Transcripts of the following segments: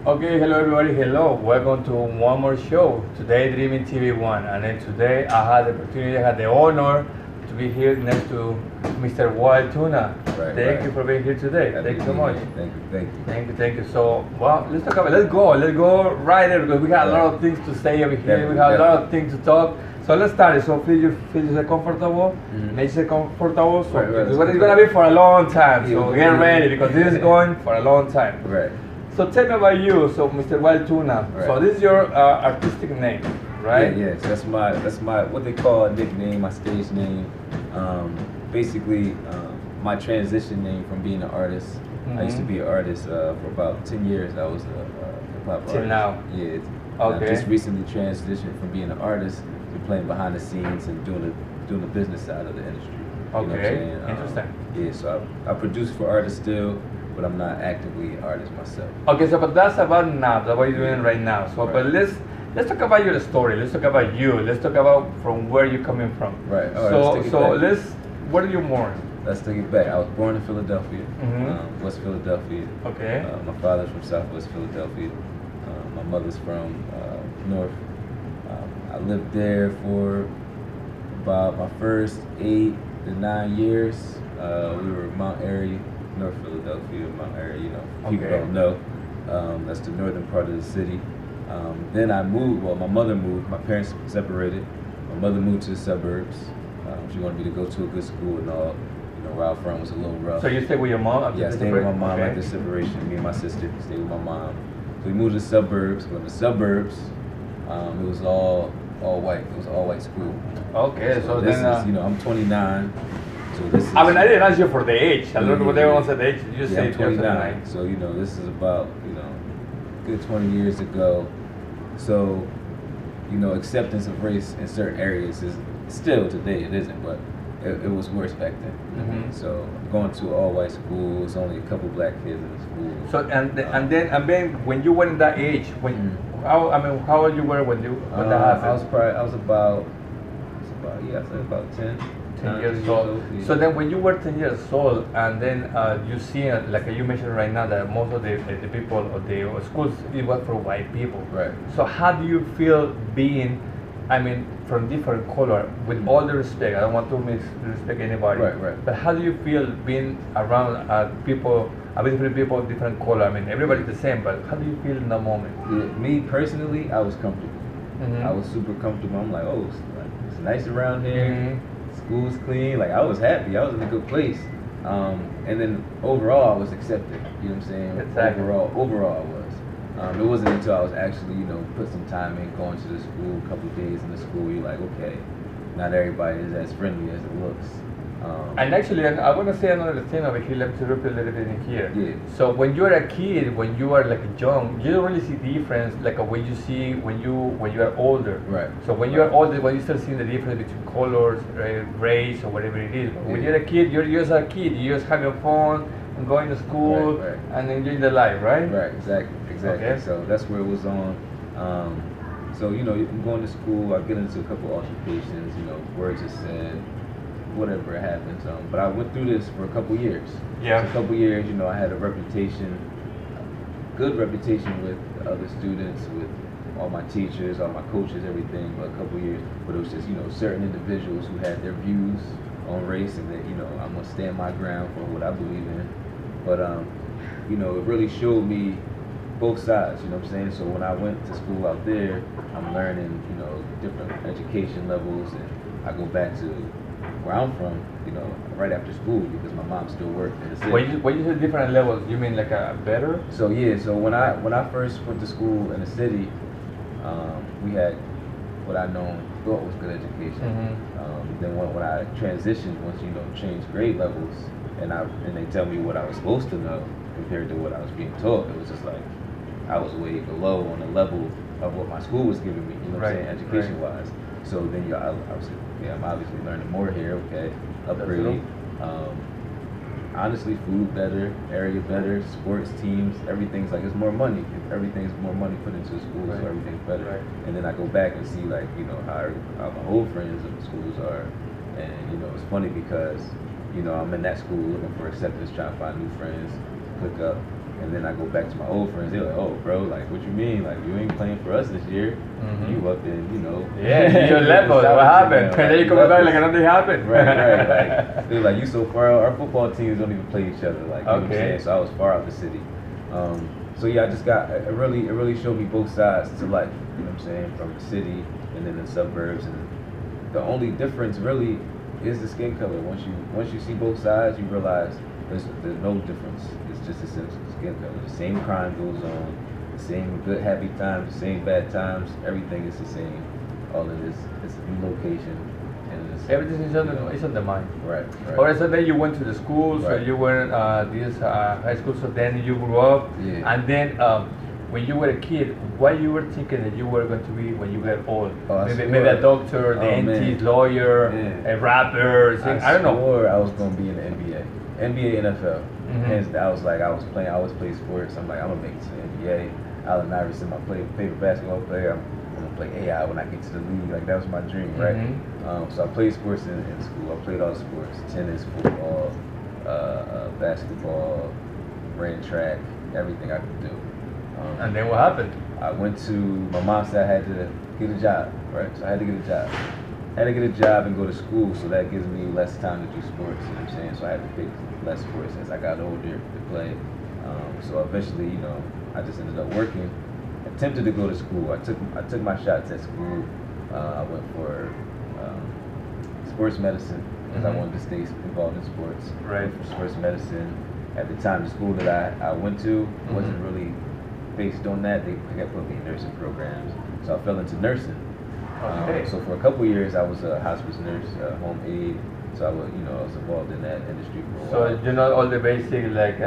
Okay, hello everybody, hello. Welcome to one more show. Today, Dreaming TV1. And then today, I had the opportunity, I had the honor to be here next to Mr. Wildetuna. Thank you for being here today. Thank you so much. Thank you. So, well, let's go right there because we got a lot of things to say over here. We have a lot of things to talk. So let's start it. So feel yourself comfortable. Make yourself comfortable. So it's gonna be for a long time. So get ready because this is going for a long time. Right. So tell me about you, so Mr. Wildetuna. Right. So this is your artistic name, right? Yeah, yes. That's my what they call a nickname, my stage name. Basically, my transition name from being an artist. I used to be an artist for about 10 years. I was a hip-hop artist. Till now? Yeah. Okay. I just recently transitioned from being an artist to playing behind the scenes and doing the business side of the industry. Okay, you know what I'm saying? interesting. Yeah, so I produce for artists still, but I'm not actively an artist myself. Okay, so but that's about now, that's what you're doing right now. So, Right. but let's talk about your story. Let's talk about you. Let's talk about from where you're coming from. Right. All right, Where are you born? Let's take it back. I was born in Philadelphia, West Philadelphia. Okay. My father's from Southwest Philadelphia. My mother's from North. I lived there for about my first 8 to 9 years. We were Mount Airy, North Philadelphia. Mount Airy, people don't know. That's the northern part of the city. Then I moved. Well, my mother moved. My parents separated. My mother moved to the suburbs. She wanted me to go to a good school and all. Where I'm from was a little rough. So you stayed with your mom after I stayed with my mom after separation. Me and my sister stayed with my mom. So we moved to the suburbs. But in the suburbs, it was all white. It was all white school. Okay, so this then is, I'm 29. So this is. I mean, I didn't ask you for the age. I don't know what everyone said the age. You just I'm said 29. So this is about good 20 years ago. So acceptance of race in certain areas is still today it isn't, but it was worse back then. So going to all white school, it's only a couple black kids in the school. So and then when you were in that age, how old you were when that happened? I was about 10. 10 years old. Yeah. So then when you were 10 years old, and then you see, like you mentioned right now, that most of the people of the schools, it was for white people. Right. So how do you feel being, from different color, with all the respect, I don't want to misrespect anybody. Right. But how do you feel being around people, different people of different color? Everybody's the same, but how do you feel in that moment? Yeah, me personally, I was comfortable. I was super comfortable. I'm like, it's nice around here. School's clean. Like, I was happy. I was in a good place. And then overall, I was accepted. You know what I'm saying? Exactly. Overall, I was. It wasn't until I was actually, put some time in, going to the school, a couple of days in the school, you're like, okay, not everybody is as friendly as it looks. And actually, I want to say another thing over here. Let me interrupt a little bit in here. Yeah. So when you are a kid, when you are like young, you don't really see difference like what you see when you are older. Right. So when you are older, when you start seeing the difference between colors, race, or whatever it is. But when you're a kid, you're just a kid. You're just having fun and going to school right. and enjoying the life, right? Right. Exactly. Okay. So that's where it was on. So I'm going to school. I get into a couple altercations. Words are said. Whatever happens, but I went through this for a couple years. Yeah. So a couple years, I had a good reputation with other students, with all my teachers, all my coaches, everything. For a couple years, but it was just certain individuals who had their views on race, and that I'm gonna stand my ground for what I believe in. But it really showed me both sides. You know what I'm saying? So when I went to school out there, I'm learning different education levels, and I go back to where I'm from, right after school because my mom still worked in the city. When you say different levels, you mean like a better? So so when I first went to school in the city, we had what I thought was good education. Then when I transitioned, once changed grade levels, and they tell me what I was supposed to know compared to what I was being taught, it was just like I was way below on the level of what my school was giving me. You know what I'm saying, education wise. So then I'm obviously learning more here. Okay, upgrade. Honestly, food better, area better, sports teams, everything's like it's more money. Everything's more money put into the schools, so everything's better. Right. And then I go back and see how my old friends in the schools are, and it's funny because I'm in that school looking for acceptance, trying to find new friends, hook up. And then I go back to my old friends. They're like, "Oh, bro, like, what you mean? Like, you ain't playing for us this year. You up in, you know." Yeah, your level. What happened? And then you come back like nothing happened. Right. Like, they're like, "You so far out. Our football teams don't even play each other." Like, you know what I'm saying? So I was far out the city. So yeah, I just got it really showed me both sides to life. You know what I'm saying? From the city and then the suburbs, and the only difference really is the skin color. Once you see both sides, you realize there's no difference. It's just a skin color. The same crime goes on, the same good happy times, the same bad times. Everything is the same. All it is a new location, and everything is on the mind. Right. Alright, so then you went to the school, so you went this high school. So then you grew up, and then when you were a kid, what you were thinking that you were going to be when you got old? Maybe a doctor, the dentist, lawyer, a rapper. I don't know. I was going to be in the NBA, NFL. Hands down, I always play sports. I'm like, I'm gonna make it to the NBA. Allen Iverson, my favorite basketball player. I'm gonna play AI when I get to the league. Like, that was my dream, right? So I played sports in school. I played all the sports: tennis, football, basketball, ran track, everything I could do. And then what happened? I went to, my mom said I had to get a job, right? So I had to get a job. I had to get a job and go to school, so that gives me less time to do sports, you know what I'm saying? So I had to pick less sports as I got older to play. So eventually, you know, I just ended up working. Attempted to go to school. I took my shots at school. I went for sports medicine because I wanted to stay involved in sports. Right. For sports medicine. At the time, the school that I went to wasn't really based on that. They kept putting me in nursing programs, so I fell into nursing. Okay. So for a couple of years, I was a hospice nurse, home aide. So I was involved in that industry for a while. So you know all the basic like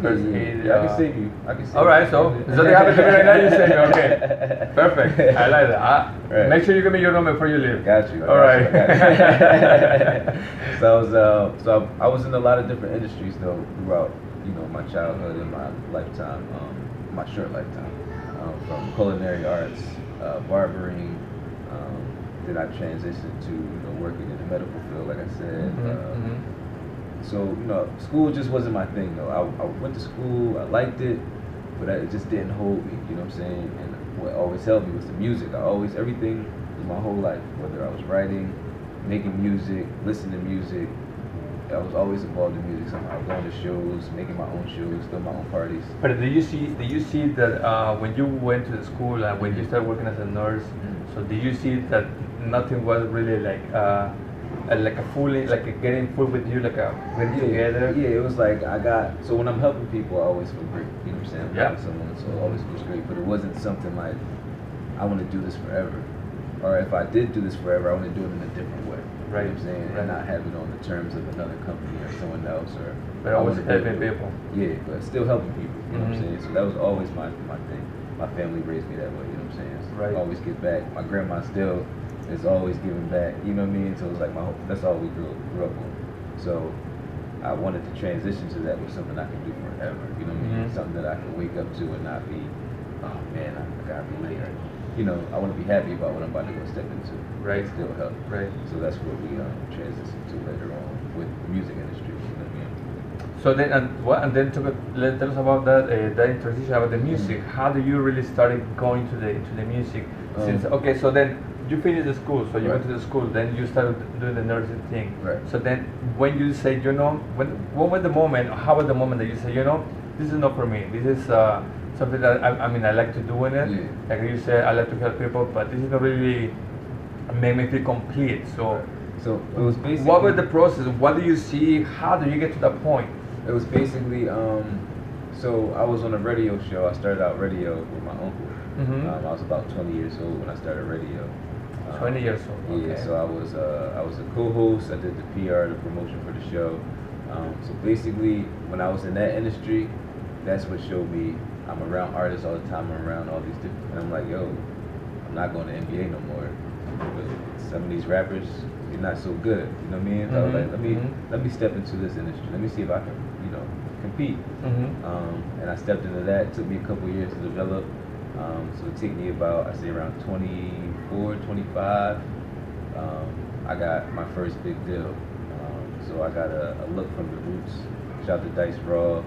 first aid. I can save you. All right, so they happen to me right now. You save me. Okay, perfect. I like that. Right. Make sure you give me your number before you leave. Got you. All right. So I was in a lot of different industries though throughout my childhood and my lifetime, my short lifetime, from culinary arts, barbering. Then I transitioned to working in the medical field, like I said. So school just wasn't my thing though. I went to school, I liked it, but it just didn't hold me. You know what I'm saying? And what always held me was the music. Everything in my whole life, whether I was writing, making music, listening to music, I was always involved in music somehow, going to shows, making my own shows, doing my own parties. But did you see that when you went to the school and when you started working as a nurse, so did you see that nothing was really like a getting full with you, like a getting together? Yeah, it was like so when I'm helping people, I always feel great. You know what I'm saying? I'm helping someone, so it always feels great. But it wasn't something like, I want to do this forever. Or if I did do this forever, I want to do it in a different way. Right. You know what I'm saying? Right. And not have it on the terms of another company or someone else. But always helping people. Yeah, but still helping people. You know what I'm saying? So that was always my thing. My family raised me that way. You know what I'm saying? So right. Always give back. My grandma still is always giving back. You know what I mean? So it's like that's all we grew up on. So I wanted to transition to that with something I could do forever. You know what I mean? Something that I could wake up to and not be, oh man, I gotta be late. I want to be happy about what I'm about to go step into. Right. Still help. Right. So that's what we transitioned to later on with the music industry. You know what I mean? So then, and then tell us about that transition about the music. How do you really started going to the music? So then you finished the school, so you went to the school, then you started doing the nursing thing. Right. So then, when you say, what was the moment? How was the moment that you say, this is not for me. This is something that I like to do in it. Yeah. Like you said, I like to help people, but this is not really make me feel complete. So it was basically. What was the process? What do you see? How do you get to that point? It was basically, so I was on a radio show. I started out radio with my uncle. I was about 20 years old when I started radio. 20 years old. Yeah, okay. so I was a co-host. I did the PR, the promotion for the show. So basically, when I was in that industry, that's what showed me I'm around artists all the time. I'm around all these different. And I'm like, yo, I'm not going to NBA no more. But some of these rappers, they're not so good. You know what I mean? So I was like, let me step into this industry. Let me see if I can, compete. And I stepped into that. It took me a couple of years to develop. So it took me about, I say around 24, 25. I got my first big deal. So I got a look from the Roots. Shout out to Dice Raw.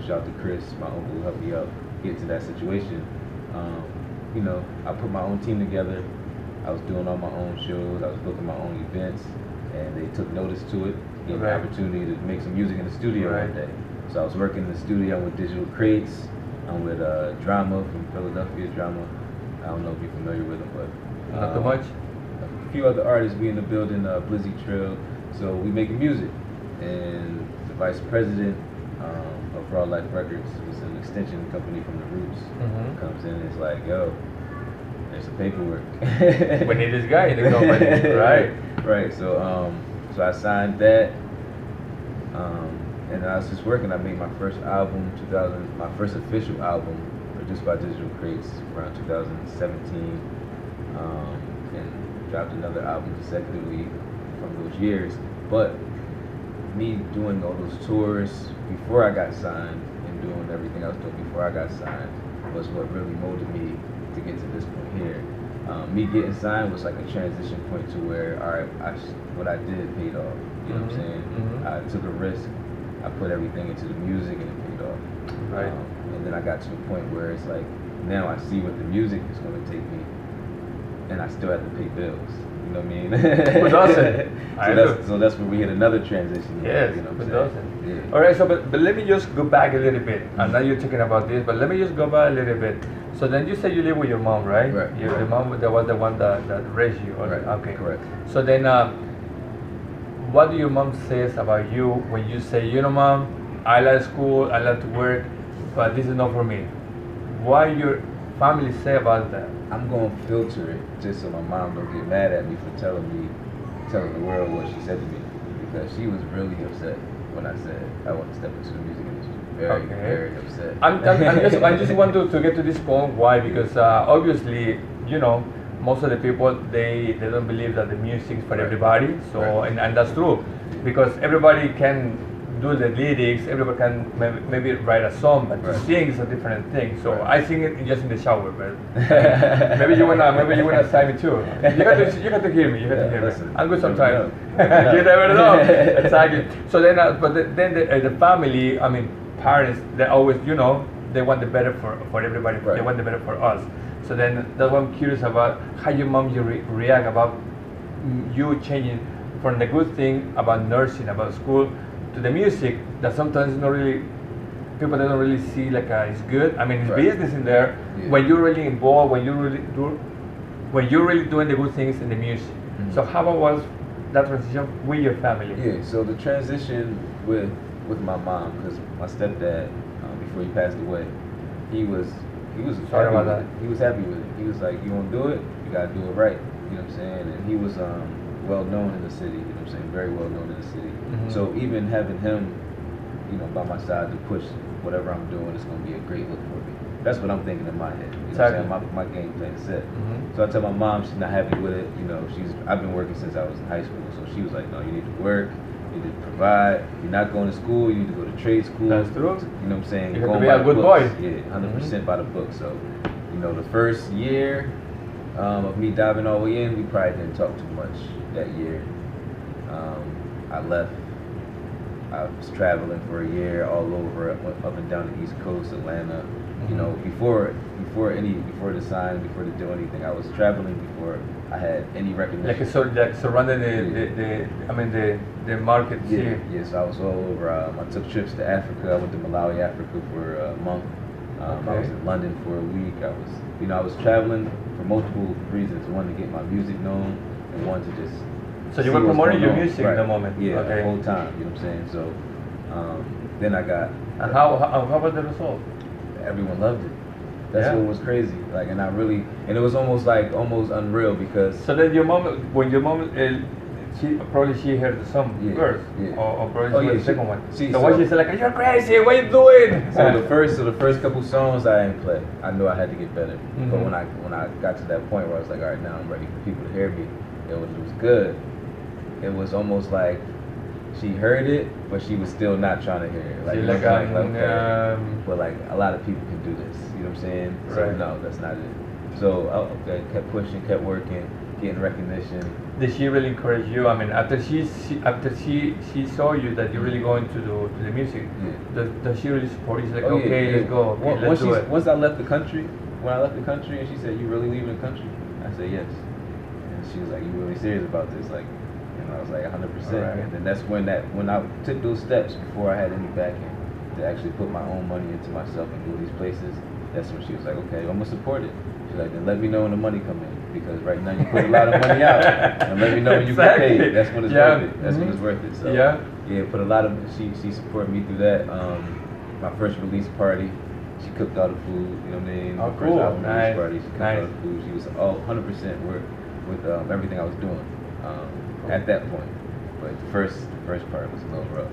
shout out to Chris, my uncle, who helped me out get to that situation. You know, I put my own team together. I was doing all my own shows. I was booking my own events, and they took notice to it. Gave me the opportunity to make some music in the studio one day. So I was working in the studio with Digital Crates. I'm with Drama from Philadelphia. Drama. I don't know if you're familiar with them, but not too much. A few other artists. We in the building, Blizzy Trill. So we making music, and the vice president of Raw Life Records, was an extension company from the Roots, comes in and is like, yo, there's some paperwork. We need this guy in the company, right? Right. So so I signed that, and I was just working. I made my first album, my first official album, produced by Digital Crates, around 2017, and dropped another album consecutively from those years. But me doing all those tours before I got signed and doing everything I was doing before I got signed was what really molded me to get to this point here. Me getting signed was like a transition point to where, all right, what I did paid off. You know what I'm saying? I took a risk. I put everything into the music and it paid off. Right. And then I got to a point where it's like, now I see what the music is going to take me, and I still have to pay bills. You know what I mean? Who doesn't? So that's where we hit another transition. Yes, you know who doesn't? Yeah. All right, so but let me just go back a little bit. I know you're talking about this, but let me just go back a little bit. So then you said you live with your mom, right? Right. Your mom that was the one that raised you. Right. Okay. Correct. So then, what do your mom says about you when you say, you know, mom, I like school, I like to work, but this is not for me? What your family say about that? I'm gonna filter it just so my mom don't get mad at me for telling the world what she said to me, because she was really upset when I said I want to step into the music industry. Very upset. I just want to get to this point. Why? Because obviously, you know, most of the people they don't believe that the music is for everybody. So and that's true, because everybody can do the lyrics, everybody can maybe write a song, but to sing is a different thing. So I sing it just in the shower, but maybe you wanna sign me too. You got to hear me. You got to hear listen, me. I'm good sometimes. You never know. Exactly. So then, then the family, I mean, parents, they always, you know, they want the better for everybody. They want the better for us. So then that's what I'm curious about, how your mom react about you changing from the good thing about nursing, about school, to the music that sometimes not really, people don't really see like it's good. I mean, it's business in there. Yeah. When you're really involved, when you're really doing the good things in the music. So how was that transition with your family? Yeah. So the transition with my mom, because my stepdad, before he passed away, he was sorry about that. He was happy with it. He was like, you want to do it, you got to do it right. You know what I'm saying? And he was well known in the city. You know what I'm saying? Very well known in the city. So even having him, you know, by my side to push whatever I'm doing, it's going to be a great look for me. That's what I'm thinking in my head. You know what I'm saying? My game plan is set. So I tell my mom she's not happy with it. You know, I've been working since I was in high school. So she was like, no, you need to work. You need to provide. You're not going to school. You need to go to trade school. That's true. You know what I'm saying? You have to be a good boy. Yeah, 100% by the book. So, you know, the first year of me diving all the way in, we probably didn't talk too much that year. I left. I was traveling for a year all over, up and down the East Coast, Atlanta. You know, before the sign, before to do anything, I was traveling before I had any recognition. Like surrounding the market. Yeah. So I was all over. I took trips to Africa. I went to Malawi, Africa for a month. I was in London for a week. I was traveling for multiple reasons. One, to get my music known, and one, to just. So you were promoting your music in the moment. Yeah, the whole time. You know what I'm saying? So then I got. And how was the result? Everyone loved it. That's what was crazy. Like, and it was almost unreal, because. So then when your mom, she heard the song first, or probably the second one. So what she said, like, you're crazy, what are you doing? So the first couple songs I didn't play. I knew I had to get better. But when I got to that point where I was like, all right, now I'm ready for people to hear me, it was good. It was almost like she heard it, but she was still not trying to hear it. But like, a lot of people can do this. You know what I'm saying? So no, that's not it. So I kept pushing, kept working. getting recognition. Did she really encourage you? I mean, after she saw you that you're really going to the music, does she really support you? She's like, okay, let's go, okay, let's do it. Once I left the country, and she said, "You really leaving the country?" I said, "Yes." And she was like, "You really serious about this?" Like, and I was like, 100%. Right. And then that's when I took those steps before I had any backing to actually put my own money into myself and go these places. That's when she was like, "Okay, I'm gonna support it." She's like, "Then let me know when the money come in, because right now you put a lot of money out, and let me know when you get paid. That's when it's worth it. That's when it's worth it." So put a lot of she supported me through that. My first release party, she cooked all the food. You know what I mean? Oh, my cool. first album release party, she cooked all the food. She was all 100% with everything I was doing at that point. But the first part was a little rough.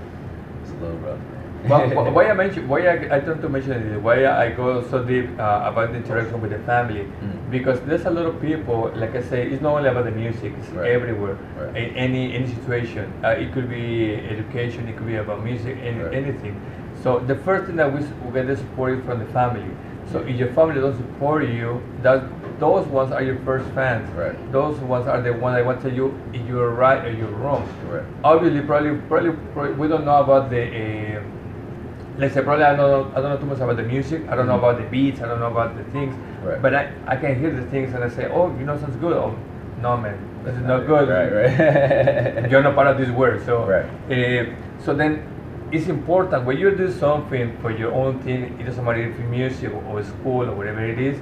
It's a little rough, man. Why I tend to mention it, why I go so deep about the interaction with the family, because there's a lot of people, like I say, it's not only about the music, it's everywhere, in any situation. It could be education, it could be about music, anything. So the first thing that we get the support is from the family. So if your family don't support you, those ones are your first fans. Right. Those ones are the ones that want to tell you if you're right or you're wrong. Right. Obviously, probably we don't know about the. Let's say probably I don't know too much about the music. I don't know about the beats. I don't know about the things. Right. But I can hear the things and I say, oh, sounds good. Oh, no, man, this is not good. Right. You're not part of this world. So right. So then it's important when you do something for your own thing. It doesn't matter if it's music or school or whatever it is.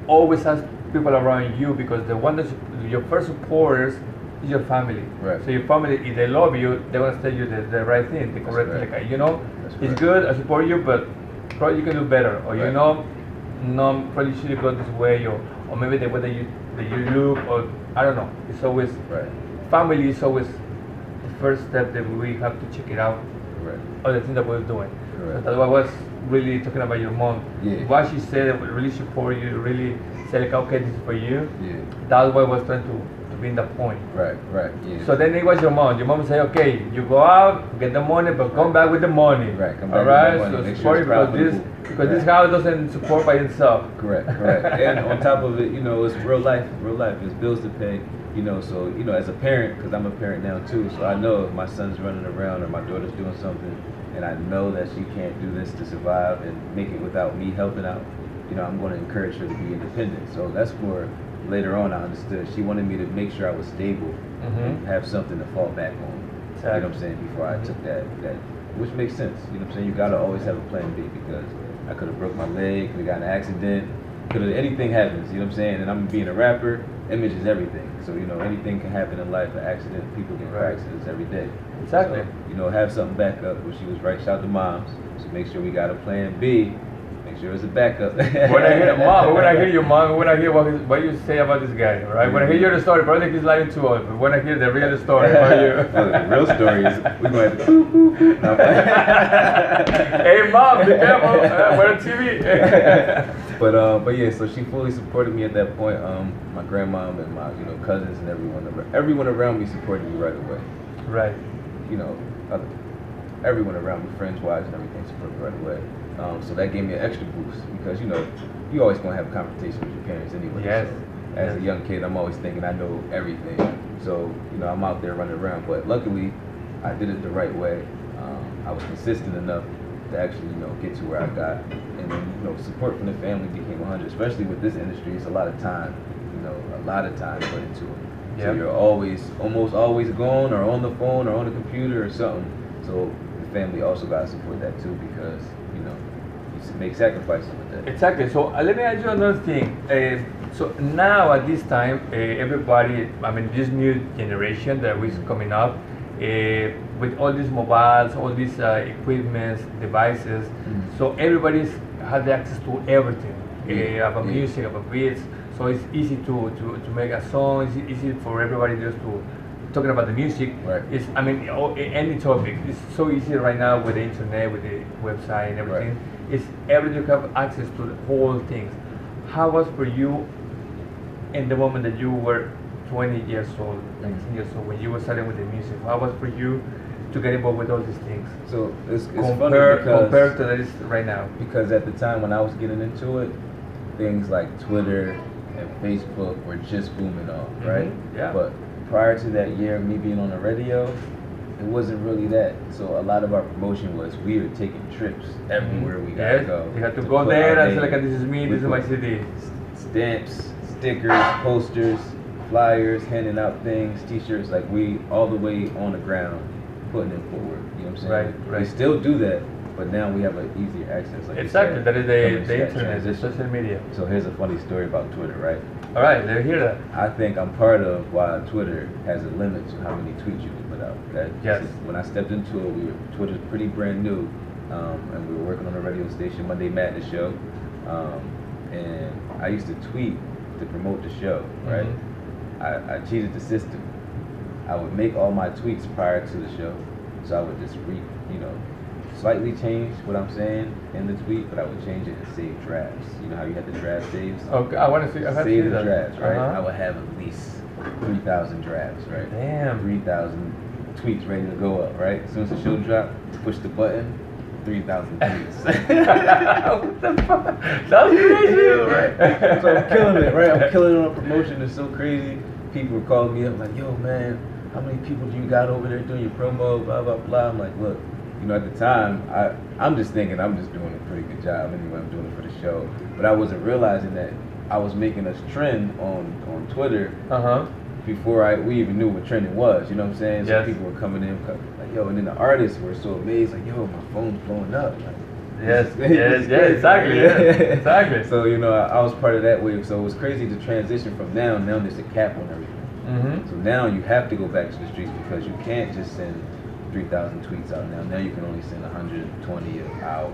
Always ask people around you, because the one that your first supporters is your family. Right. So your family, if they love you, they want to tell you the right thing, the correct thing. Like, it's good, I support you, but probably you can do better. Or no, probably you should go this way, or maybe the way that you look, or I don't know. It's always family is always the first step that we have to check it out. Right. Or the thing that we're doing. Right. So that's why I was really talking about your mom. Yeah. What she said really support you, really say like, okay, this is for you. Yeah. That's why I was trying to be in that point. Right. Yeah. So then it was your mom. Your mom say, okay, you go out, get the money, but come back with the money. Right. Come back with the money. So Make support sure because this house doesn't support by itself. Correct. And on top of it, it's real life. There's bills to pay. So as a parent, because I'm a parent now too, so I know if my son's running around or my daughter's doing something, and I know that she can't do this to survive and make it without me helping out, I'm going to encourage her to be independent. So that's where later on I understood she wanted me to make sure I was stable and have something to fall back on. Exactly. You know what I'm saying? Before I took that, which makes sense. You know what I'm saying? You got to always have a plan B, because I could have broke my leg, could have gotten an accident, anything happens. You know what I'm saying? And I'm being a rapper. Image is everything. So anything can happen in life. An accident, people get car accidents every day. Exactly. So, have something back up. Well, she was right. Shout out to moms. So make sure we got a plan B. Make sure it's a backup. When I hear your mom, when I hear what you say about this guy, right? When I hear your story, probably he's lying too old. But when I hear the real story about you, the real story is we're going to hey mom, be careful. We're on TV. But yeah, so she fully supported me at that point. My grandmom and my cousins and everyone around me supported me right away. Right. Everyone around me, friends wise and everything, supported me right away. So that gave me an extra boost, because you always gonna have a conversation with your parents anyway. Yes. So as a young kid, I'm always thinking I know everything. So I'm out there running around. But luckily, I did it the right way. I was consistent enough to actually get to where I got, and then support from the family became 100. Especially with this industry, it's a lot of time. A lot of time put into it. Yep. So you're almost always gone, or on the phone, or on the computer, or something. So the family also got to support that too, because you make sacrifices with that. Exactly. So let me ask you another thing. So now at this time, everybody, this new generation that is coming up, with all these mobiles, all these equipments, devices, so everybody has access to everything, about music, about beats. So it's easy to make a song. It's easy for everybody just to talking about the music. Right. It's any topic. It's so easy right now with the internet, with the website and everything. Right. It's everything, you have access to the whole things. How was for you in the moment that you were 20 years old, 19 years old, when you were starting with the music? How was for you to get involved with all these things? So it's funny compared to this right now. Because at the time when I was getting into it, things like Twitter and Facebook were just booming off, right? Yeah. But prior to that year, me being on the radio, it wasn't really that. So a lot of our promotion was we were taking trips everywhere we gotta go. You had to go there and say like, this is me, this is my city. Stamps, stickers, posters, flyers, handing out things, t-shirts, like we all the way on the ground putting in forward. You know what I'm saying? Right. We still do that, but now we have an easier access. Like exactly, that is the internet, the social media. So here's a funny story about Twitter, right? All right, let me hear that. I think I'm part of why Twitter has a limit to how many tweets you can put out. Okay? Yes. When I stepped into it, Twitter's pretty brand new, and we were working on a radio station, Monday Madness show, and I used to tweet to promote the show, right? I cheated the system. I would make all my tweets prior to the show, so I would just slightly change what I'm saying in the tweet, but I would change it and save drafts. You know how you had the draft saves? Okay, I want to see. Save the drafts, right? I would have at least 3,000 drafts, right? Damn. 3,000 tweets ready to go up, right? As soon as the show dropped, push the button, 3,000 tweets. What the fuck? That's crazy, right? So I'm killing it, right? I'm killing it on promotion. It's so crazy. People were calling me up like, yo, man, how many people do you got over there doing your promo, blah, blah, blah. I'm like, look, at the time, I'm just thinking I'm just doing a pretty good job. Anyway, I'm doing it for the show. But I wasn't realizing that I was making us trend on Twitter before we even knew what trending was. You know what I'm saying? Yes. So people were coming in like, yo, and then the artists were so amazed, like, yo, my phone's blowing up. Like, yes, exactly. So, I was part of that wave. So it was crazy to transition from now there's a cap on everything. So now you have to go back to the streets because you can't just send 3,000 tweets out now. Now you can only send 120 an hour.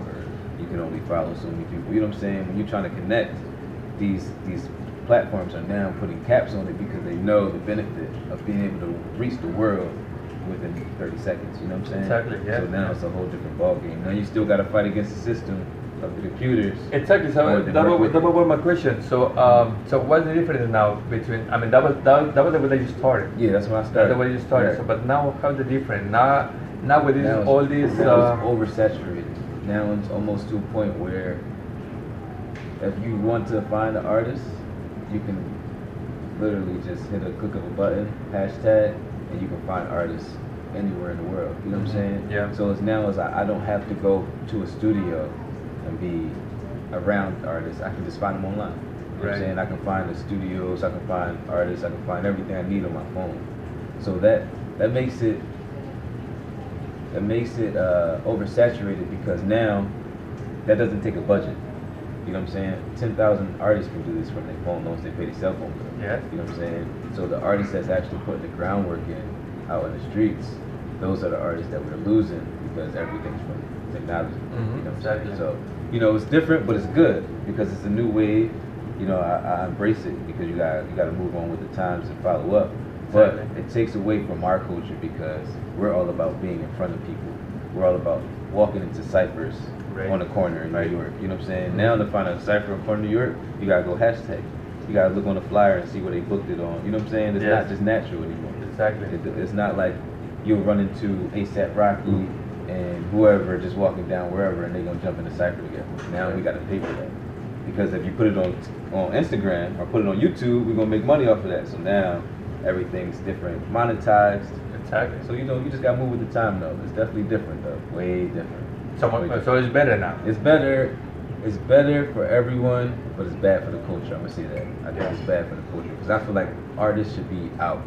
You can only follow so many people. You know what I'm saying? When you're trying to connect, these platforms are now putting caps on it because they know the benefit of being able to reach the world within 30 seconds. You know what I'm saying? Exactly, yeah. So now it's a whole different ballgame. Now you still got to fight against the system of the computers. Exactly. So that was my question. So what's the difference now between? I mean, that was the way that you started. Yeah, that's when I started. That's the way you started. Right. So, but now, how's the difference? Now with this, all these. Now it's oversaturated. Now it's almost to a point where if you want to find an artist, you can literally just hit a click of a button, hashtag, and you can find artists anywhere in the world. You know what I'm saying? Yeah. So it's now I don't have to go to a studio and be around artists. I can just find them online. You know what I'm saying? I can find the studios, I can find artists, I can find everything I need on my phone. So that makes it oversaturated because now that doesn't take a budget. You know what I'm saying? 10,000 artists can do this from their phone once they pay their cell phone bill. Yeah. You know what I'm saying? So the artists that's actually putting the groundwork in out in the streets, those are the artists that we're losing because everything's from technology. You know what I'm saying? So, it's different, but it's good because it's a new wave. I embrace it because you got to move on with the times and follow up. But it takes away from our culture because we're all about being in front of people. We're all about walking into ciphers on the corner in New York. You know what I'm saying? Now to find a cipher in corner of New York, you gotta go hashtag. You gotta look on the flyer and see where they booked it on. You know what I'm saying? It's not just natural anymore. Exactly. It's not like you'll run into ASAP Rocky and whoever just walking down wherever and they're gonna jump in the cipher together. Now we gotta pay for that. Because if you put it on Instagram or put it on YouTube, we're gonna make money off of that. So now everything's different, monetized. Exactly. So you just gotta move with the time though. It's definitely different though. Way different. So it's better now. It's better. It's better for everyone, but it's bad for the culture. I'm gonna say that. I think it's bad for the culture because I feel like artists should be out.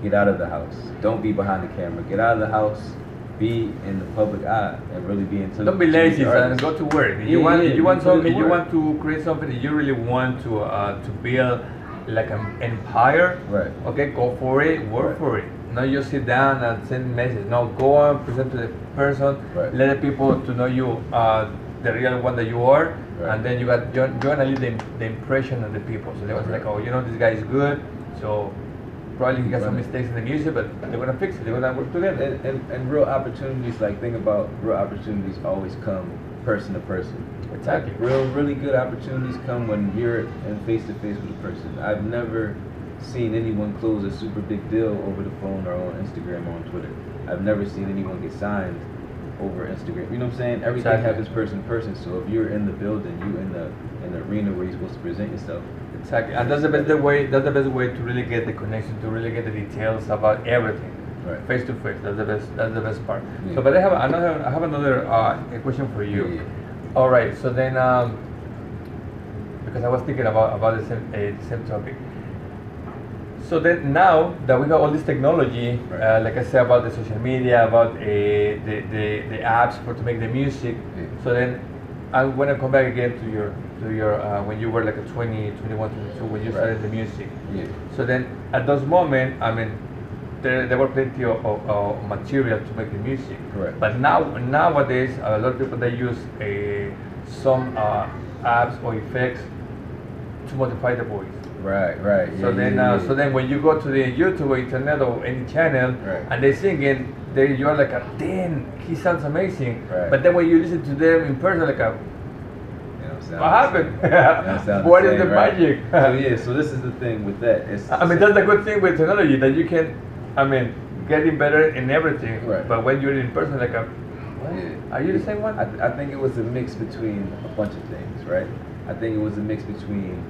Get out of the house. Don't be behind the camera. Get out of the house. Be in the public eye and really be into. Don't be lazy, son. Go to work. If you want to create something, you really want to build like an empire. Right. Okay, go for it. Work for it. Not just sit down and send messages. No, go and present to the person. Right. Let the people to know you, the real one that you are, and then you're gonna leave the impression on the people. So they was like, oh, this guy is good. So probably he got some mistakes in the music, but they're gonna fix it. They're gonna work together. And real opportunities, think about real opportunities always come person to person. Exactly. Really good opportunities come when you're in face to face with a person. I've never seen anyone close a super big deal over the phone or on Instagram or on Twitter. I've never seen anyone get signed over Instagram. You know what I'm saying? Everything happens person to person. So if you're in the building, you in the arena where you're supposed to present yourself. Exactly, and that's the best way. That's the best way to really get the connection, to really get the details about everything, right? Face to face. That's the best. That's the best part. Yeah. So, but I have another question for you. Yeah. All right. So then, because I was thinking about the same topic. So then now that we got all this technology, right. Like I said about the social media, about the apps to make the music. Yeah. So then I want to come back again to your when you were like a 20, 21, 22 when you started the music. Yeah. So then at those moments, I mean, there were plenty of material to make the music. Correct. But nowadays, a lot of people they use some apps or effects to modify the voice. Right. So so then when you go to the YouTube or internet or any channel, right. and they sing it, you're like, damn, he sounds amazing. Right. But then when you listen to them in person, like, what happened? What is the magic? So this is the thing with that. I mean, that's the good thing with technology, that you can, I mean, getting better in everything. Right. But when you're in person, like, what? Yeah. Are you the same one? I think it was a mix between a bunch of things, right? I think it was a mix between,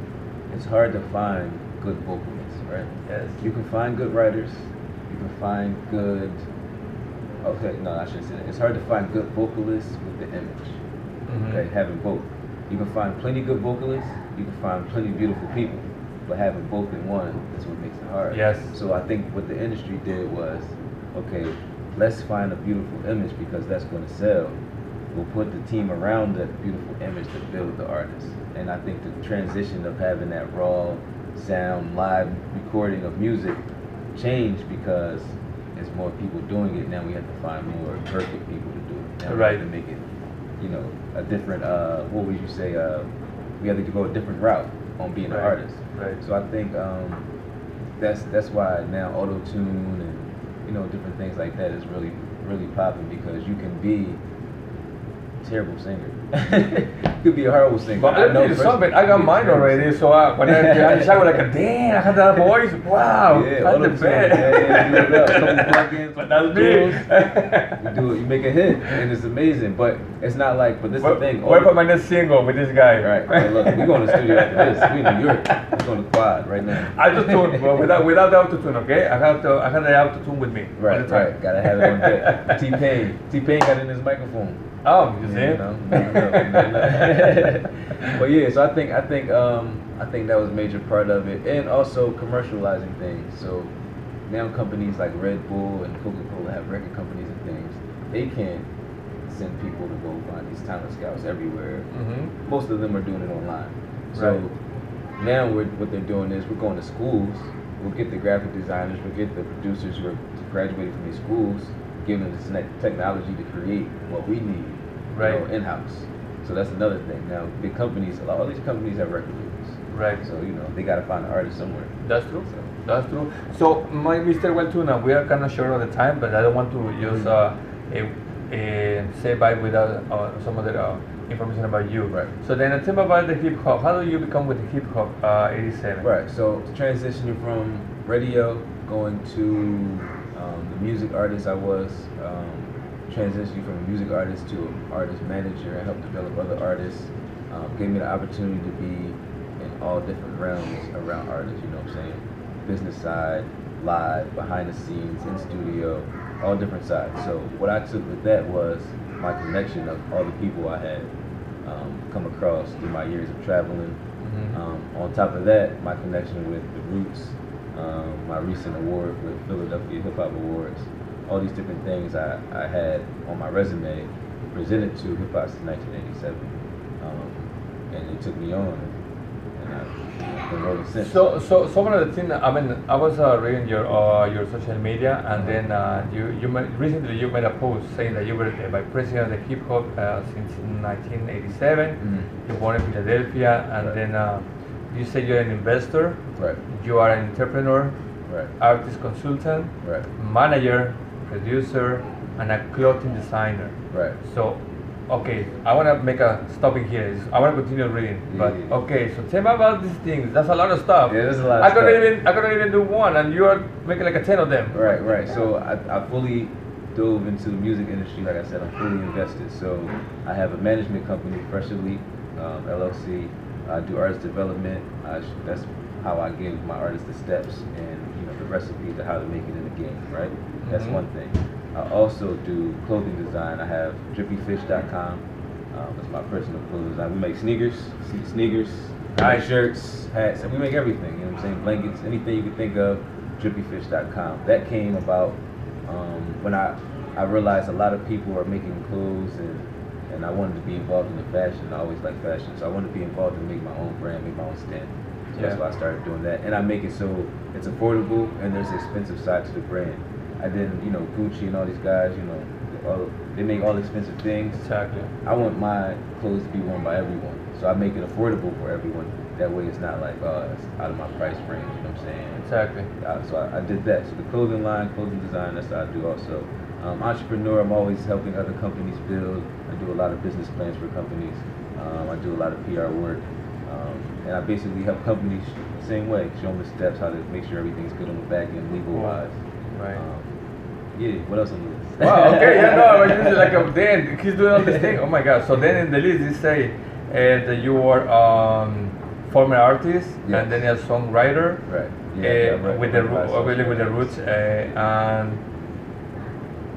it's hard to find good vocalists, right? Yes. You can find good writers, you can find good, okay, no, I shouldn't say that. It's hard to find good vocalists with the image, okay, having both. You can find plenty good vocalists, you can find plenty beautiful people, but having both in one is what makes it hard. Yes. So I think what the industry did was, okay, let's find a beautiful image because that's going to sell. We'll put the team around that beautiful image to build the artist. And I think the transition of having that raw sound, live recording of music changed because there's more people doing it. Now we have to find more perfect people to do it. Now we have to make it, you know, a different, what would you say, we have to go a different route on being an artist. Right. So I think that's why now auto-tune and, you know, different things like that is really, really popping because you can be terrible singer. Could be a horrible singer. But I know something. I got mine already. So when I was like, damn, I had that voice. Wow, yeah, that's the best. Yeah, but that's me. You do it. You make a hit, and it's amazing. But it's not like. But this is the thing. Wait for my next single with this guy. Right. Look, we going to the studio after this. We in New York. We're going to Quad right now. I just tune, but without the auto tune. Okay, I had the auto tune with me. Right. Gotta have it on deck. T-Pain got in his microphone. Oh, you see? No. But yeah, so I think that was a major part of it, and also commercializing things. So now companies like Red Bull and Coca-Cola have record companies and things. They can't send people to go find these talent scouts everywhere. Mm-hmm. Most of them are doing it online. So now what they're doing is we're going to schools. We'll get the graphic designers, we'll get the producers who are graduating from these schools, giving us this technology to create what we need, you know, in-house. So that's another thing. Now, big companies, all these companies have record labels. Right. So, you know, they got to find an artist somewhere. That's true. That's true. So, Mr. Wildetuna, we are kind of short of the time, but I don't want to just say bye without some other information about you. Right. So then tell me about the hip hop. How do you become with the hip hop 87? Right. So transitioning from radio, going to the music artist I was, transitioning from a music artist to an artist manager. I helped develop other artists. Gave me the opportunity to be in all different realms around artists. You know what I'm saying? Business side, live, behind the scenes, in studio, all different sides. So what I took with that was my connection of all the people I had come across through my years of traveling. Mm-hmm. On top of that, my connection with the Roots, my recent award with Philadelphia Hip Hop Awards, all these different things I had on my resume presented to hip hop since 1987, and it took me on, and I've been rolling since. So one of the things, I mean, I was reading your social media, and then recently you made a post saying that you were the vice president of the hip hop since 1987. Mm-hmm. You born in Philadelphia, and then you say you're an investor. Right. You are an entrepreneur. Right. Artist consultant. Right. Manager, producer, and a clothing designer. Right. So, okay, I want to make a stopping here. I want to continue reading, but okay. So tell me about these things. That's a lot of stuff. Yeah, there's a lot. I couldn't even do one, and you are making like 10 of them. Right. So I fully dove into the music industry, like I said, I'm fully invested. So I have a management company, Fresh Elite LLC. I do artist development. That's how I give my artists the steps and the recipe to how to make it in the game, right? That's one thing. I also do clothing design. I have drippyfish.com. It's my personal clothing design. We make sneakers, nice shirts, hats, and we make everything. You know what I'm saying? Blankets, anything you can think of. Drippyfish.com. That came about when I realized a lot of people are making clothes and I wanted to be involved in the fashion. I always like fashion, so I wanted to be involved and make my own brand, make my own stand. So that's why I started doing that, and I make it so it's affordable and there's an expensive side to the brand. I didn't, Gucci and all these guys, they make all expensive things. Exactly. I want my clothes to be worn by everyone, so I make it affordable for everyone. That way it's not like, it's out of my price range, you know what I'm saying? Exactly. So I did that. So the clothing line, clothing design, that's what I do also. Entrepreneur, I'm always helping other companies build. I do a lot of business plans for companies. I do a lot of PR work. And I basically help companies the same way, show them the steps, how to make sure everything's good on the back end, legal-wise. Right. Yeah, what else on the list? Wow, okay, yeah, no, I was just like, then he's doing all this thing. Oh my God. So then in the list, you say that you were former artist, and then a songwriter. Right. With the roots,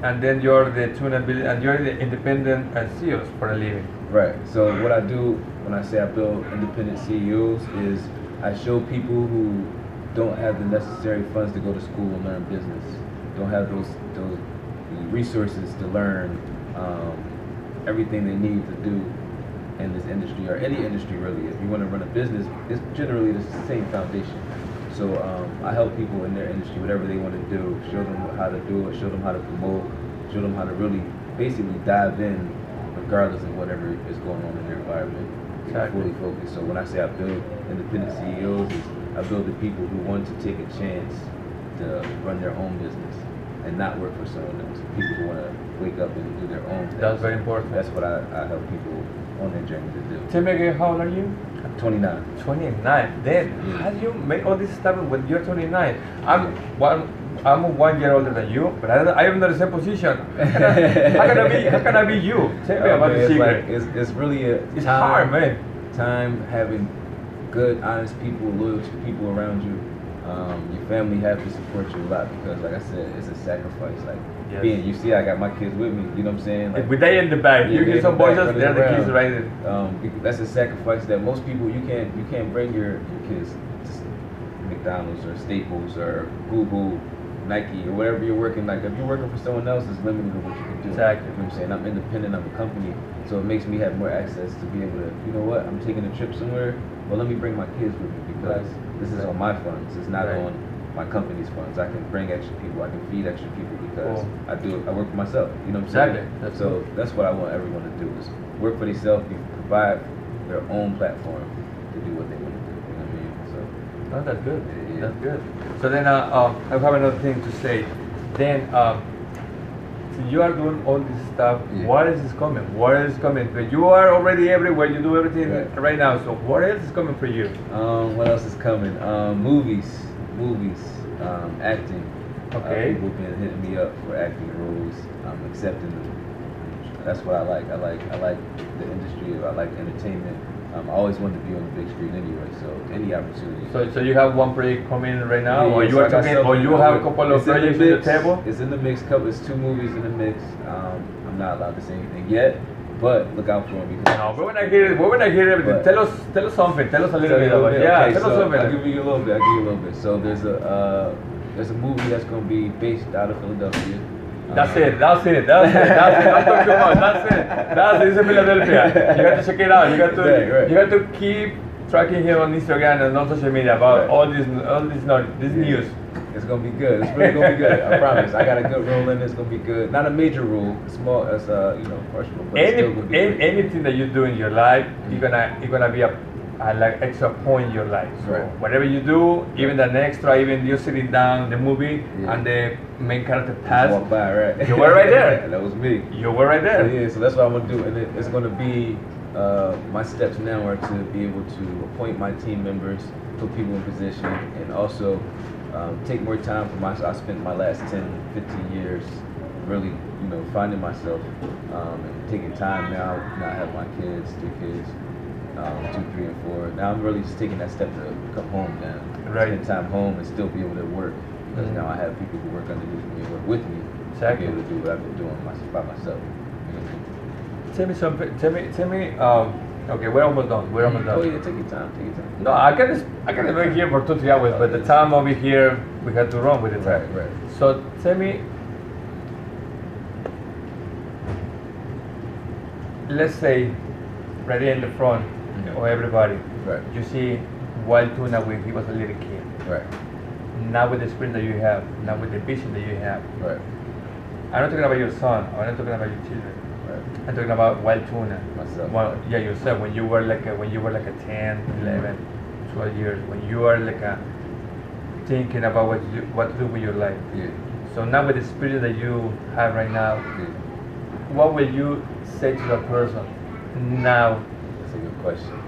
and then you're the tunability, and you're the independent CEOs for a living. Right. So what I do when I say I build independent CEOs is I show people who don't have the necessary funds to go to school and learn business, don't have those resources to learn everything they need to do in this industry, or any industry really. If you want to run a business, it's generally the same foundation. So I help people in their industry, whatever they want to do, show them how to do it, show them how to promote, show them how to really basically dive in regardless of whatever is going on in their environment. Fully focused. So when I say I build independent CEOs, I build the people who want to take a chance to run their own business and not work for someone else. People who want to wake up and do their own thing. That's very important. That's what I help people on their journey to do. Tell me again, how old are you? 29. 29. Then, how do you make all this stuff when you're 29? I'm 1 year older than you, but I'm not in the same position. How can I be you? Tell me about the secret. It's really it's hard, man. Time having good, honest people, loyal people around you. Your family have to support you a lot because, like I said, it's a sacrifice. Like you see, I got my kids with me. You know what I'm saying? Like, with they in the back, you get some voices, they're the kids right there. That's a sacrifice that most people you can't bring your kids to McDonald's or Staples or Google, Nike or whatever you're working. Like if you're working for someone else, it's limited to what you can do. Exactly. You know what I'm saying? I'm independent. I'm a company, so it makes me have more access to be able to. You know what? I'm taking a trip somewhere. Well, let me bring my kids with me because this is on my funds. It's not on my company's funds. I can bring extra people. I can feed extra people because I work for myself. You know what I'm saying? Exactly. That's what I want everyone to do is work for themselves, provide their own platform to do what they want to do. You know what I mean? So. Oh, that's good. Yeah. That's good. So then I have another thing to say. Then so you are doing all this stuff. Yeah. What else is coming? What else is coming? But you are already everywhere. You do everything right now. So what else is coming for you? What else is coming? Movies, acting. Okay. People have been hitting me up for acting roles. I'm accepting them. That's what I like. I like the industry. I like entertainment. I always wanted to be on the big screen anyway, so any opportunity. So you have one project coming right now, or you are talking, or you have a couple of projects on the table? It's in the mix. It's 2 movies in the mix. I'm not allowed to say anything yet, but look out for them because. No, but when I hear everything, tell us something. Tell us a little bit about it. Yeah, okay, tell us something. I'll give you a little bit. So there's a movie that's going to be based out of Philadelphia. That's it. Don't talk too much. That's it. It's in Philadelphia. You got to check it out. You got to keep tracking him on Instagram and on social media about all this news. It's gonna be good. It's really gonna be good. I promise. I got a good role in it. It's gonna be good. Not a major role, small as partial role, but it's still gonna be good. Anything that you do in your life, you're gonna be a like extra point in your life. So whatever you do, even an extra, even you sitting down the movie and the main character passed. Walk by, right? You were right there. That was me. You were right there. So that's what I'm gonna do, and it's gonna be my steps now are to be able to appoint my team members, put people in position, and also take more time for myself. I spent my last 10, 15 years really, finding myself and taking time now. Now I have my kids, 2 kids, 2, 3, and 4. Now I'm really just taking that step to come home now, spend time home and still be able to work, because now I have people who work underneath me and work with me to be able to do what I've been doing by myself. Tell me something. Tell me. Okay, we're almost done. Oh yeah, take your time. No, I can be here for 2-3 hours, but the time over here we had to run with the time. Right. So tell me. Let's say, right there in the front of everybody, you see Wildetuna when he was a little kid. Right. Now with the experience that you have, now with the vision that you have. Right. I'm not talking about your son. I'm not talking about your children. I'm talking about Wildetuna. Myself. Well, yeah, yourself. When you were like a 10, 11, 12 years, when you are like thinking about what to do with your life. Yeah. So now with the experience that you have right now, what will you say to that person now? That's a good question.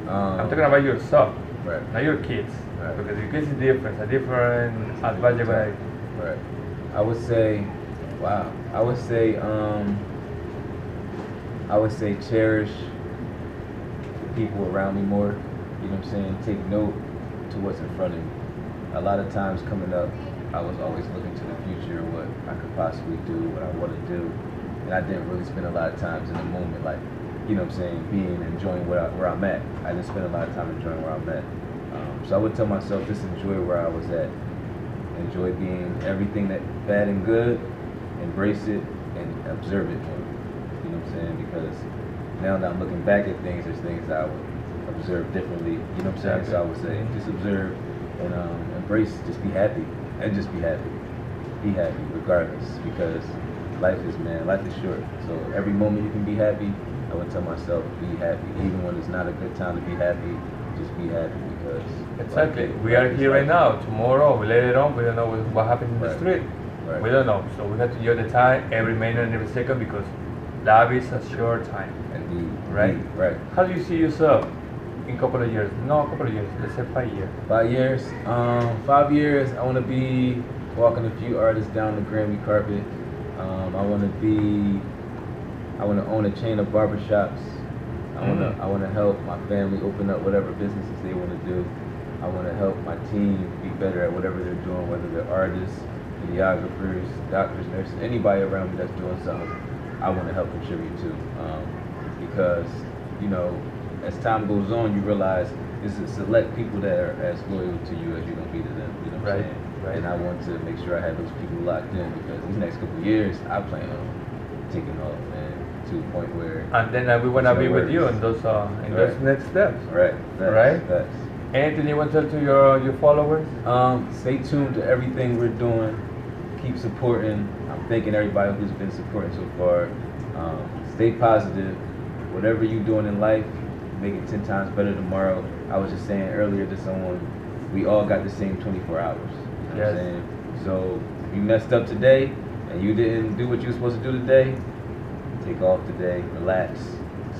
I'm talking about yourself, right? Not your kids, because your kids is different. A different advice you're gonna. Right. I would say, wow. I would say cherish the people around me more. You know what I'm saying? Take note to what's in front of me. A lot of times coming up, I was always looking to the future, what I could possibly do, what I want to do, and I didn't really spend a lot of times in the moment, like, you know what I'm saying, enjoying where I'm at. I didn't spend a lot of time enjoying where I'm at. So I would tell myself, just enjoy where I was at. Enjoy being everything that bad and good, embrace it, and observe it more. You know what I'm saying? Because now that I'm looking back at things, there's things I would observe differently. You know what I'm saying? So I would say, just observe and embrace, just be happy. And just be happy. Be happy regardless, because life is short. So every moment you can be happy, I would tell myself, be happy. Even when it's not a good time to be happy, just be happy, because exactly. We are here right now. Tomorrow, later on, we don't know what happens in the street. We don't know. So we have to enjoy the time, every minute and every second, because life is a short time. Indeed. Right? Right. How do you see yourself in a couple of years? No, a couple of years. Let's say 5 years. 5 years. 5 years. I want to be walking a few artists down the Grammy carpet. I want to own a chain of barbershops. I want to help my family open up whatever businesses they want to do. I want to help my team be better at whatever they're doing, whether they're artists, videographers, doctors, nurses, anybody around me that's doing something. I want to help contribute to, because as time goes on, you realize it's a select people that are as loyal to you as you're gonna be to them. You know what I'm saying? Right. And I want to make sure I have those people locked in, because these next couple of years, I plan on taking off, man, to a point where. And then we wanna be with you in those those next steps. Right. That's. Anything you want to tell to your followers? Stay tuned to everything we're doing. Keep supporting. I'm thanking everybody who's been supporting so far. Stay positive. Whatever you're doing in life, make it 10 times better tomorrow. I was just saying earlier to someone, we all got the same 24 hours. You know what I'm saying? So if you messed up today and you didn't do what you were supposed to do today, take off today, relax,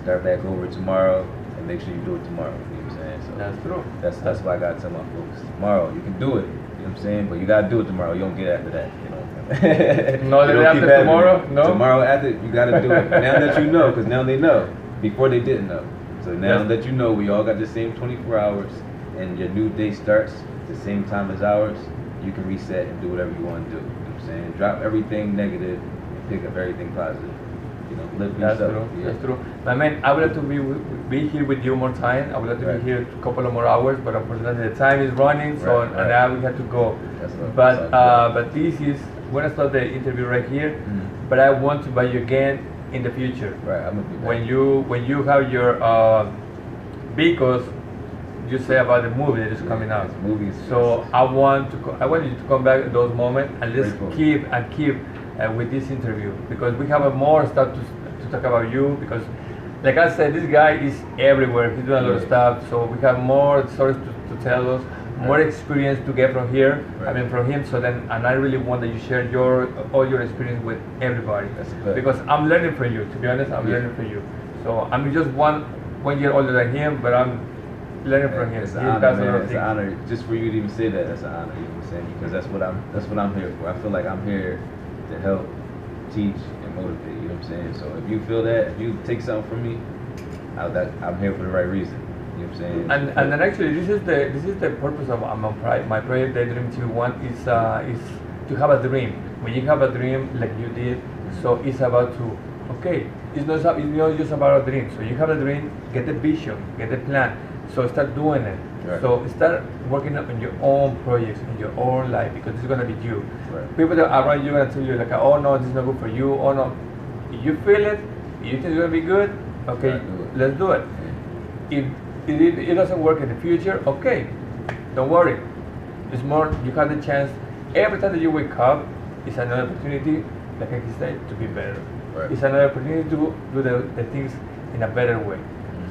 start back over tomorrow, and make sure you do it tomorrow. You know what I'm saying? So that's true. That's why I gotta tell my folks, tomorrow you can do it. You know what I'm saying? But you gotta do it tomorrow. You don't get after that. No, the day after tomorrow? No? Tomorrow after, you gotta do it. Now that you know, because now they know. Before they didn't know. So now that you know, we all got the same 24 hours, and your new day starts the same time as ours, you can reset and do whatever you want to do. You know what I'm saying? Drop everything negative and pick up everything positive. Live That's yourself. true. Yeah. That's true. My man, I would like to be here with you more time. I would like to be here a couple of more hours, but unfortunately the time is running, so and now we have to go. But this is, we're gonna start the interview right here. But I want to invite you again in the future. Right, I'm gonna be back. When you have your because you say about the movie that is coming out. Movies. So I want you to come back at those moments, and let's keep with this interview, because we have more stuff to talk about you, because like I said, this guy is everywhere. He's doing a lot of stuff, so we have more stories to tell us, more experience to get from here. I mean, from him. So then, and I really want that you share all your experience with everybody, because I'm learning from you. To be honest, I'm learning from you. So I'm just one year older than him, but I'm learning from him. It's an honor, man. It's an honor just for you to even say that. That's an honor. You know what I'm saying? Because that's what I'm here for. I feel like I'm here to help, teach, and motivate. You know what I'm saying? So if you feel that, if you take something from me, I'm here for the right reason. You know what I'm saying? And then actually, this is the purpose of my project, the Dream TV One, is to have a dream. When you have a dream like you did, so it's about to, okay, it's not just about a dream. So you have a dream, get the vision, get the plan. So start doing it. Right. So start working on your own projects in your own life, because it's gonna be you. Right. People that are around you are gonna tell you like, oh no, this is not good for you. Oh no, if you feel it, you think it's gonna be good. Okay, let's do it. If it doesn't work in the future, okay, don't worry. It's more, you have the chance. Every time that you wake up, it's another opportunity, like I said, to be better. Right. It's another opportunity to do the things in a better way.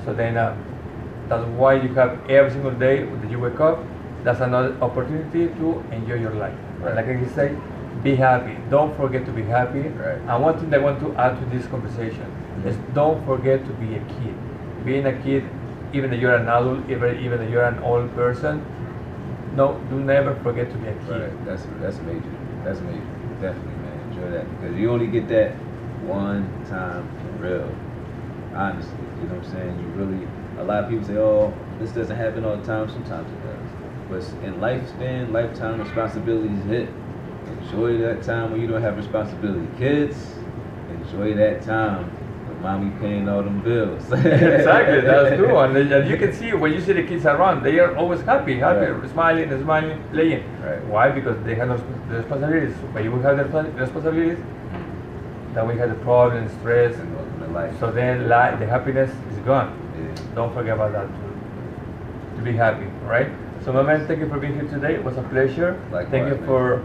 So then that's why you have every single day that you wake up, that's another opportunity to enjoy your life. Right. Like I say, be happy. Don't forget to be happy. Right. And one thing that I want to add to this conversation is don't forget to be a kid. Being a kid, even though you're an adult, even though you're an old person, no, do never forget to be a kid. Right. That's major. That's major. Definitely, man. Enjoy that, because you only get that one time for real. Honestly, you know what I'm saying? You really, a lot of people say, oh, this doesn't happen all the time. Sometimes it does. But in lifetime responsibilities hit. Enjoy that time when you don't have responsibility. Kids, enjoy that time when mommy paying all them bills. Exactly, that's true. And you can see when you see the kids around, they are always happy, Right. smiling, playing. Right. Why? Because they have the responsibilities. When you have the responsibilities, then we have the problems, stress, And welcome to life. so then the happiness is gone. Yeah. Don't forget about that to be happy, right? So my man, thank you for being here today. It was a pleasure. Likewise, Thank you man. for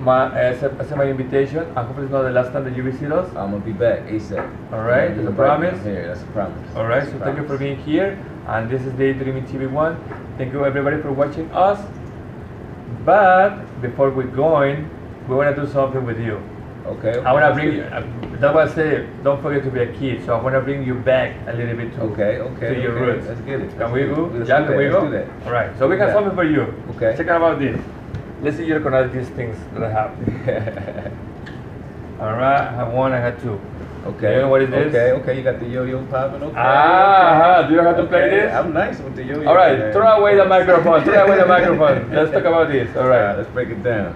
accepting my invitation. I hope it's not the last time that you visit us. I'm gonna be back ASAP. All right, Yeah, that's a I'm promise. here. That's a promise. All right, That's so a thank you for promise. being here, and this is Daydreaming TV One. Thank you everybody for watching us. But before we're going, we want to do something with you. Okay. I want to bring you. That's why I say don't forget to be a kid. So I want to bring you back a little bit to Okay. your roots. Let's get it. Can we go? Let's Yeah, do can that. we Let's go? do that. All right. So we got Yeah. something for you. Okay. Check out this. Let's see you recognize these things that I have. All right. I have one. I have two. Okay. You know what it is? Okay. You got the yo-yo popping. Okay. Ah, do you have to play Okay. this? I'm nice with the yo-yo. All right. man. Throw away the microphone. Throw away the microphone. Let's talk about this. All right. Let's break it down.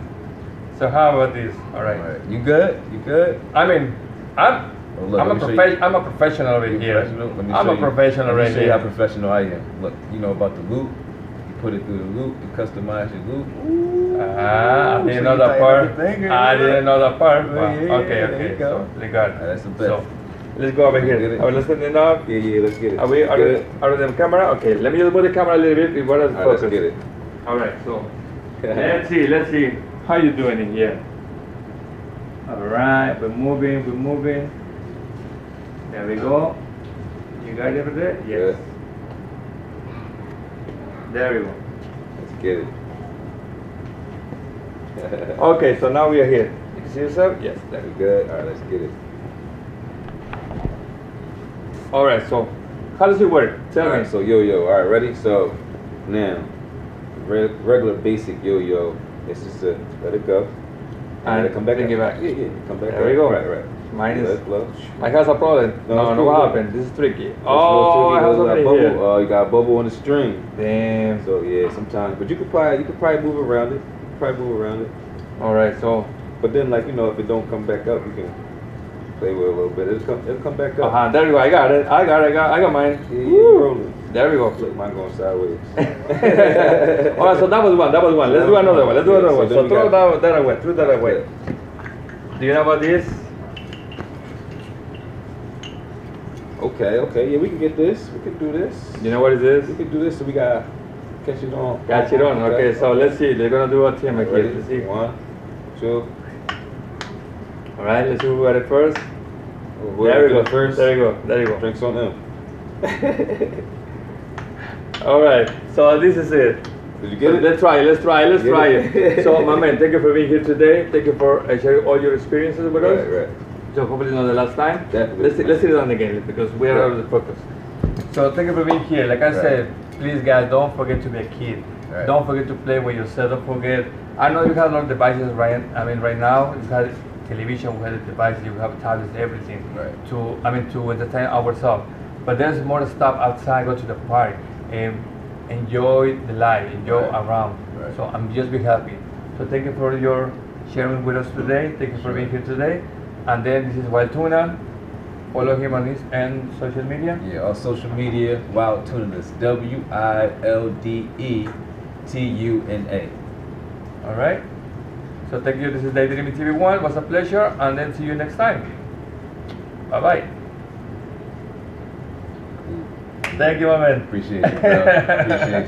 So how about this? All right. All right. You good? You good? I mean, I'm Oh, look, I'm let a me show you. I'm a professional over You here. professional? Let me I'm show a you. professional Let me right show you how here. professional I am. Look, you know about the loop. You put it through the loop. You customize your loop. Ah, I So didn't you know that tighten part. everything, I didn't know that part. Yeah, Wow. yeah, Okay, there okay. you go. So they got it. That's the best. So let's go over Get here. it? Are we listening up? Yeah, let's get it. Are we out of the camera? Okay, let me just move the camera a little bit. We want to All right, focus. let's get it. All right, so let's see how you doing in here. All right, we're moving. There we go. You got it over there? Yes. Good. There we go. Let's get it. Okay, so now we are here. You can see yourself? Yes. There we We go. good? All right, let's get it. All right, so how does it work? Tell All me. right, so yo-yo. All right, ready? So now, regular basic yo-yo. It's just to let it go. And let it come back. bring up. it back. Yeah. Come back. There up. we go. Right. Mine Let is. it flow. Mine has a problem. No, No, it's no, what cool. happened? This is tricky. It's a Oh, little I tricky. have There's something a bubble. here. You got a bubble on the string. Damn. So yeah, sometimes, but you could probably move around it. All right, so. But then, like, you know, if it don't come back up, you can play with it a little bit. It'll come back up. There we go. I got it. I got mine. Yeah, you're rolling. There we go. Look, mine going sideways. All right, so that was one. Let's do another one. Yeah, so then So we throw got- that away. Throw that away. Do you know about this? Okay. Yeah, we can get this. We can do this. You know what it is? We can do this. So we got catch it on. Catch it on. Okay, so let's see. They're gonna do a team again. Ready? Let's see. 1, 2. All right, let's see who got it first. Whoever There we get go. it first. There you go. Drinks on them. All right, so this is it. Did you get it? Let's try Get it. it? So, my man, thank you for being here today. Thank you for sharing all your experiences with us. Right. So hopefully not the last time. Definitely. Let's sit down again because we are out of the focus. So thank you for being here. Like I said, please guys, don't forget to be a kid. Don't forget to play with yourself. Don't forget. I know you have a lot of devices right now. television, we have the devices, we have tablets, everything. Right. To entertain ourselves. But there's more stuff outside. Go to the park and enjoy the life, enjoy around. Right. So I'm just be happy. So thank you for your sharing with us today. Thank you for being here today. And then this is Wildetuna. Follow him on his and social media. Yeah, all social media, Wildetuna. That's WILDETUNA. All right. So thank you. This is Daydreaming TV1. It was a pleasure. And then see you next time. Bye bye. Thank you, my man. Appreciate it, bro. Appreciate you.